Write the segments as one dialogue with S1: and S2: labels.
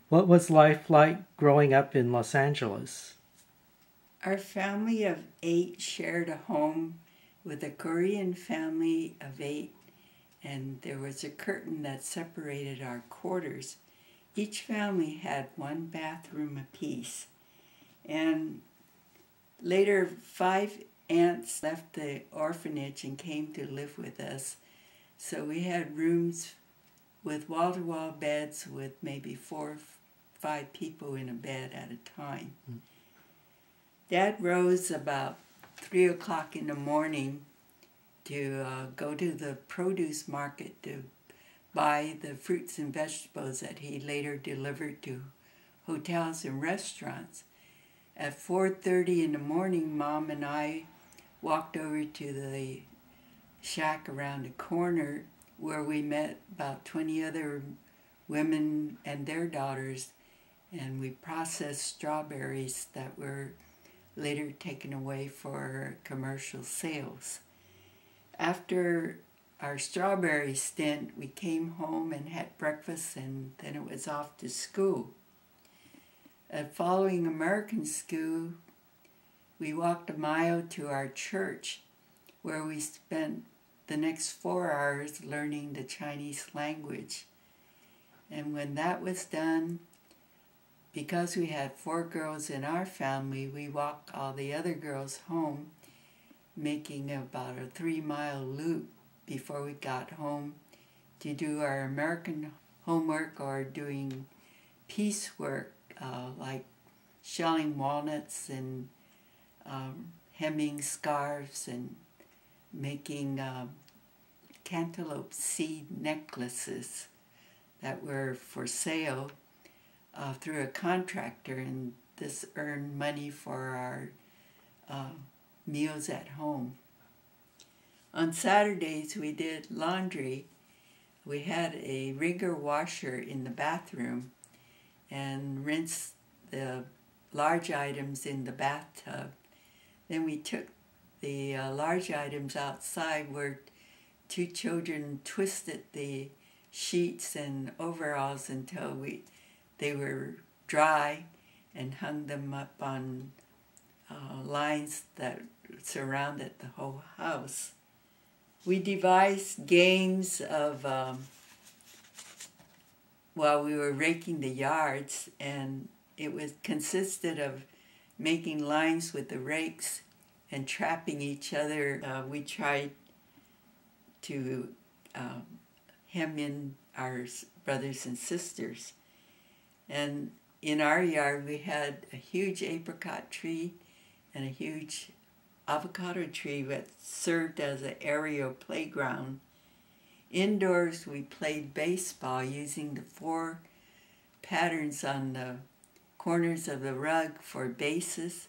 S1: What was life like growing up in Los Angeles?
S2: Our family of 8 shared a home with a Korean family of 8, and there was a curtain that separated our quarters. Each family had one bathroom apiece. And later, 5 aunts left the orphanage and came to live with us. So we had rooms with wall-to-wall beds with maybe 4 or 5 people in a bed at a time. Dad rose about 3 o'clock in the morning to go to the produce market to buy the fruits and vegetables that he later delivered to hotels and restaurants. At 4:30 in the morning, Mom and I walked over to the shack around the corner where we met about 20 other women and their daughters, and we processed strawberries that were later taken away for commercial sales. After our strawberry stint, we came home and had breakfast, and then it was off to school. Following American school, we walked a mile to our church, where we spent the next 4 hours learning the Chinese language. And when that was done, because we had 4 girls in our family, we walked all the other girls home, making about a 3-mile loop before we got home to do our American homework or doing piecework, like shelling walnuts and hemming scarves and making cantaloupe seed necklaces that were for sale through a contractor, and this earned money for our meals at home. On Saturdays, we did laundry. We had a wringer washer in the bathroom and rinsed the large items in the bathtub. Then we took the large items outside where 2 children twisted the sheets and overalls until they were dry and hung them up on lines that surrounded the whole house. We devised games of while we were raking the yards, and it consisted of making lines with the rakes and trapping each other. We tried to hem in our brothers and sisters. And in our yard, we had a huge apricot tree and a huge avocado tree that served as an aerial playground. Indoors, we played baseball using the 4 patterns on the corners of the rug for bases,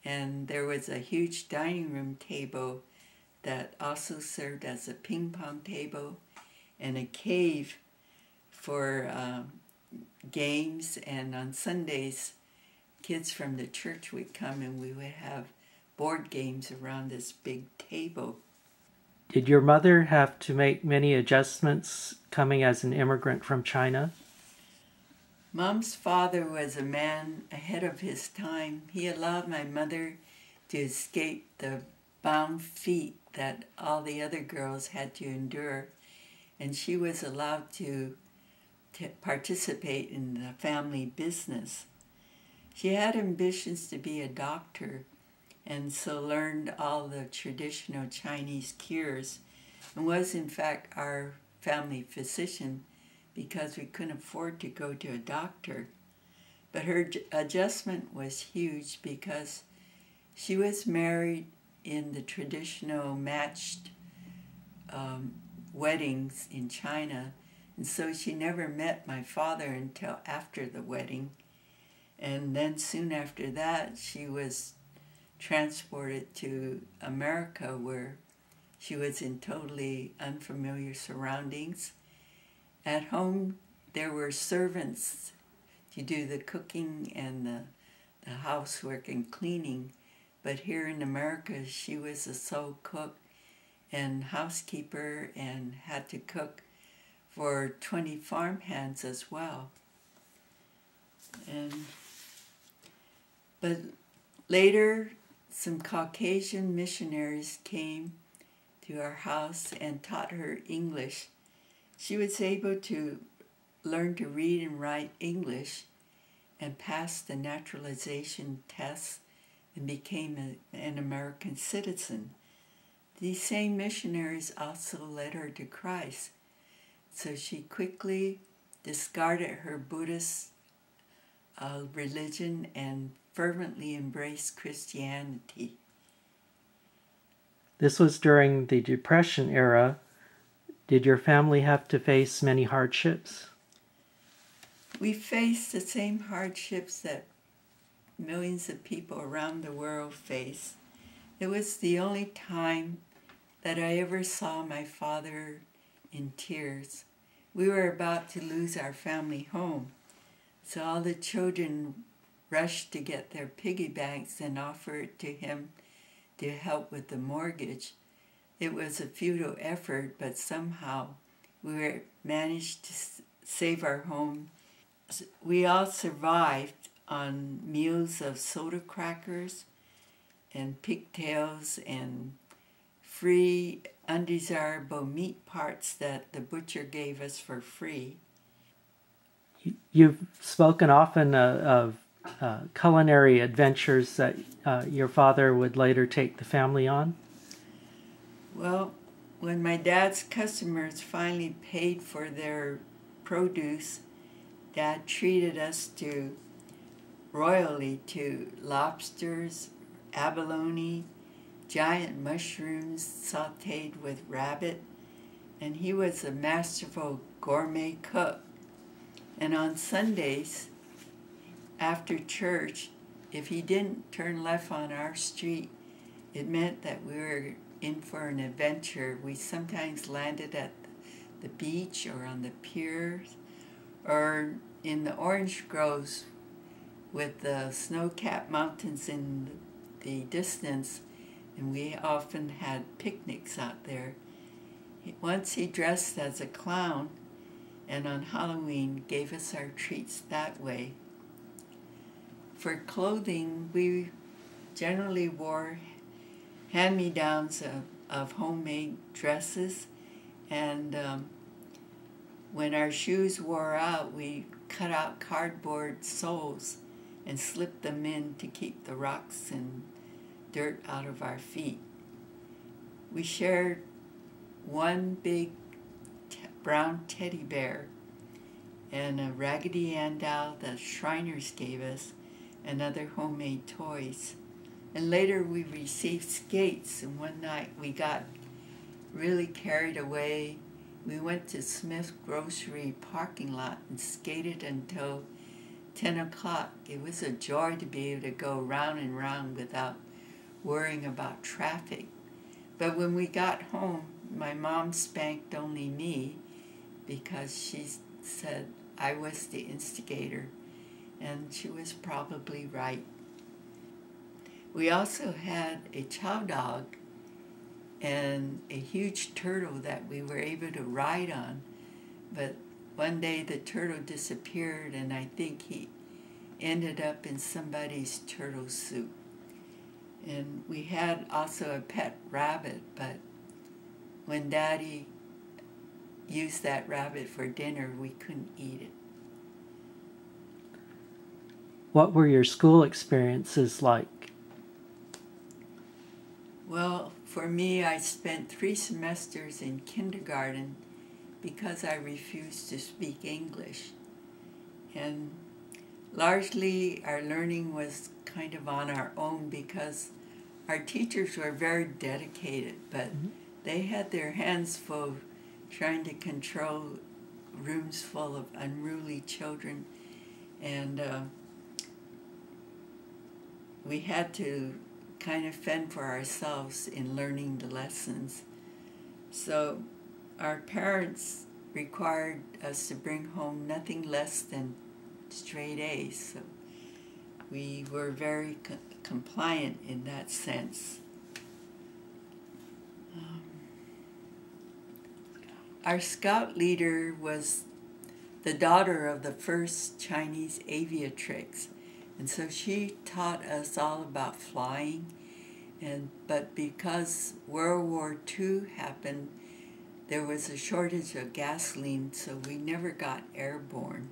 S2: and there was a huge dining room table that also served as a ping pong table and a cave for games. And on Sundays, kids from the church would come and we would have board games around this big table.
S1: Did your mother have to make many adjustments coming as an immigrant from China?
S2: Mom's father was a man ahead of his time. He allowed my mother to escape the bound feet that all the other girls had to endure, and she was allowed to participate in the family business. She had ambitions to be a doctor, and so learned all the traditional Chinese cures, and was in fact our family physician because we couldn't afford to go to a doctor. But her adjustment was huge because she was married in the traditional matched weddings in China, and so she never met my father until after the wedding. And then soon after that, she was transported to America, where she was in totally unfamiliar surroundings. At home, there were servants to do the cooking and the housework and cleaning, but here in America, she was the sole cook and housekeeper and had to cook for 20 farmhands as well. And but later, some Caucasian missionaries came to our house and taught her English. She was able to learn to read and write English and passed the naturalization test and became an American citizen. These same missionaries also led her to Christ, so she quickly discarded her Buddhist religion and fervently embraced Christianity.
S1: This was during the Depression era. Did your family have to face many hardships?
S2: We faced the same hardships that millions of people around the world face. It was the only time that I ever saw my father in tears. We were about to lose our family home, so all the children rushed to get their piggy banks and offer it to him to help with the mortgage. It was a futile effort, but somehow we managed to save our home. We all survived on meals of soda crackers and pigtails and free undesirable meat parts that the butcher gave us for free.
S1: You've spoken often of culinary adventures that your father would later take the family on.
S2: Well, when my dad's customers finally paid for their produce, Dad treated us royally to lobsters, abalone, giant mushrooms sautéed with rabbit, and he was a masterful gourmet cook. And on Sundays, after church, if he didn't turn left on our street, it meant that we were in for an adventure. We sometimes landed at the beach or on the piers or in the orange groves with the snow-capped mountains in the distance, and we often had picnics out there. Once he dressed as a clown, and on Halloween gave us our treats that way. For clothing, we generally wore hand-me-downs of homemade dresses, and when our shoes wore out, we cut out cardboard soles and slipped them in to keep the rocks and dirt out of our feet. We shared one big brown teddy bear and a Raggedy Ann doll that Shriners gave us and other homemade toys. And later we received skates, and one night we got really carried away. We went to Smith's grocery parking lot and skated until 10 o'clock. It was a joy to be able to go round and round without worrying about traffic. But when we got home, my mom spanked only me because she said I was the instigator, and she was probably right. We also had a chow dog and a huge turtle that we were able to ride on, but one day the turtle disappeared, and I think he ended up in somebody's turtle soup. And we had also a pet rabbit, but when Daddy used that rabbit for dinner, we couldn't eat it.
S1: What were your school experiences like?
S2: Well, for me, I spent 3 semesters in kindergarten because I refused to speak English. And largely our learning was kind of on our own because our teachers were very dedicated, but they had their hands full trying to control rooms full of unruly children, and we had to kind of fend for ourselves in learning the lessons. So our parents required us to bring home nothing less than straight A's. So we were very compliant in that sense. Our scout leader was the daughter of the first Chinese aviatrix. And so she taught us all about flying. But because World War II happened, there was a shortage of gasoline, so we never got airborne.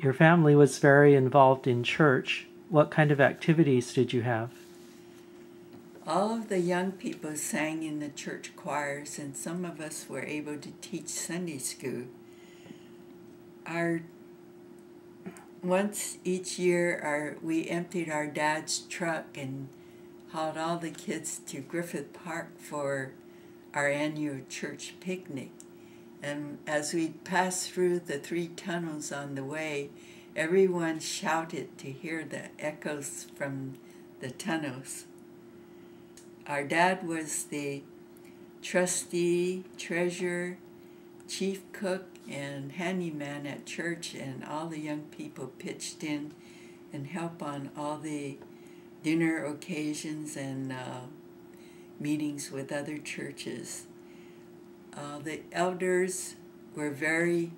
S1: Your family was very involved in church. What kind of activities did you have?
S2: All of the young people sang in the church choirs, and some of us were able to teach Sunday school. Once each year, we emptied our dad's truck and hauled all the kids to Griffith Park for our annual church picnic. And as we passed through the 3 tunnels on the way, everyone shouted to hear the echoes from the tunnels. Our dad was the trustee, treasurer, chief cook, and handyman at church, and all the young people pitched in and helped on all the dinner occasions and meetings with other churches. The elders were very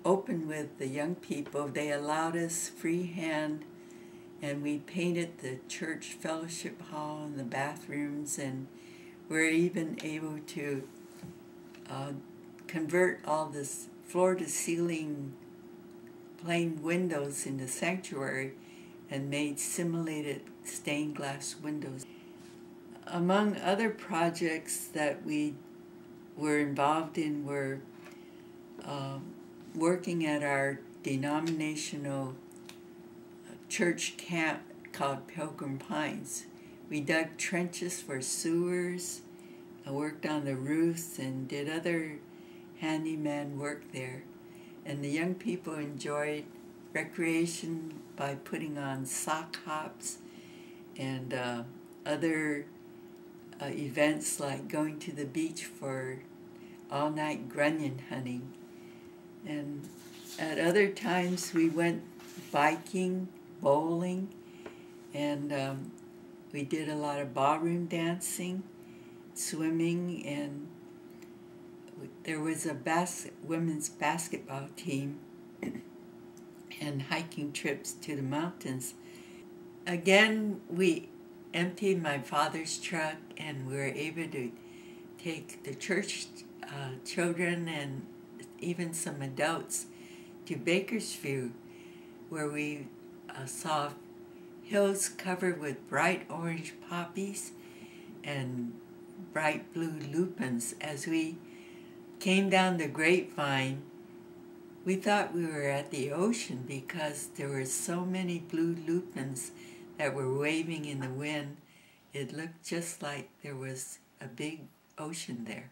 S2: open with the young people. They allowed us free hand, and we painted the church fellowship hall and the bathrooms, and we're even able to convert all this floor-to-ceiling plain windows in the sanctuary and made simulated stained glass windows. Among other projects that we were involved in were working at our denominational church camp called Pilgrim Pines. We dug trenches for sewers, worked on the roofs, and did other handyman work there. And the young people enjoyed recreation by putting on sock hops and other events like going to the beach for all-night grunion hunting. And at other times we went biking, bowling, and we did a lot of ballroom dancing, swimming, and there was a women's basketball team and hiking trips to the mountains. Again, we emptied my father's truck, and we were able to take the church children and even some adults to Bakersfield, where we saw hills covered with bright orange poppies and bright blue lupins. As we came down the grapevine, we thought we were at the ocean because there were so many blue lupins that were waving in the wind. It looked just like there was a big ocean there.